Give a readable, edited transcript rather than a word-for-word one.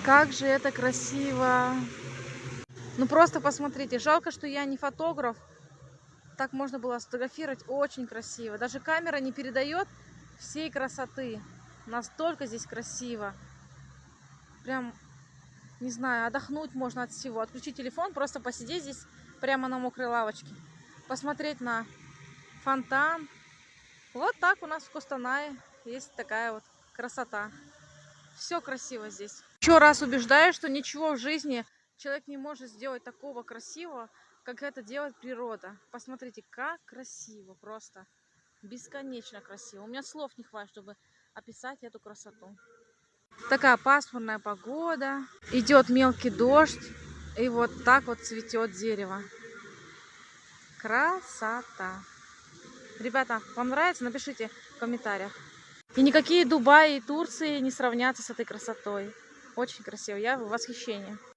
Как же это красиво! Ну просто посмотрите, жалко, что я не фотограф. Так можно было сфотографировать, очень красиво. Даже камера не передает всей красоты. Настолько здесь красиво. Прям, не знаю, отдохнуть можно от всего. Отключить телефон, просто посидеть здесь прямо на мокрой лавочке. Посмотреть на фонтан. Вот так у нас в Костанае есть такая вот красота. Все красиво здесь. Еще раз убеждаю, что ничего в жизни человек не может сделать такого красивого, как это делает природа. Посмотрите, как красиво, просто бесконечно красиво. У меня слов не хватит, чтобы описать эту красоту. Такая пасмурная погода, идет мелкий дождь, и вот так вот цветет дерево. Красота! Ребята, вам нравится? Напишите в комментариях. И никакие Дубаи и Турции не сравнятся с этой красотой. Очень красиво, я в восхищении.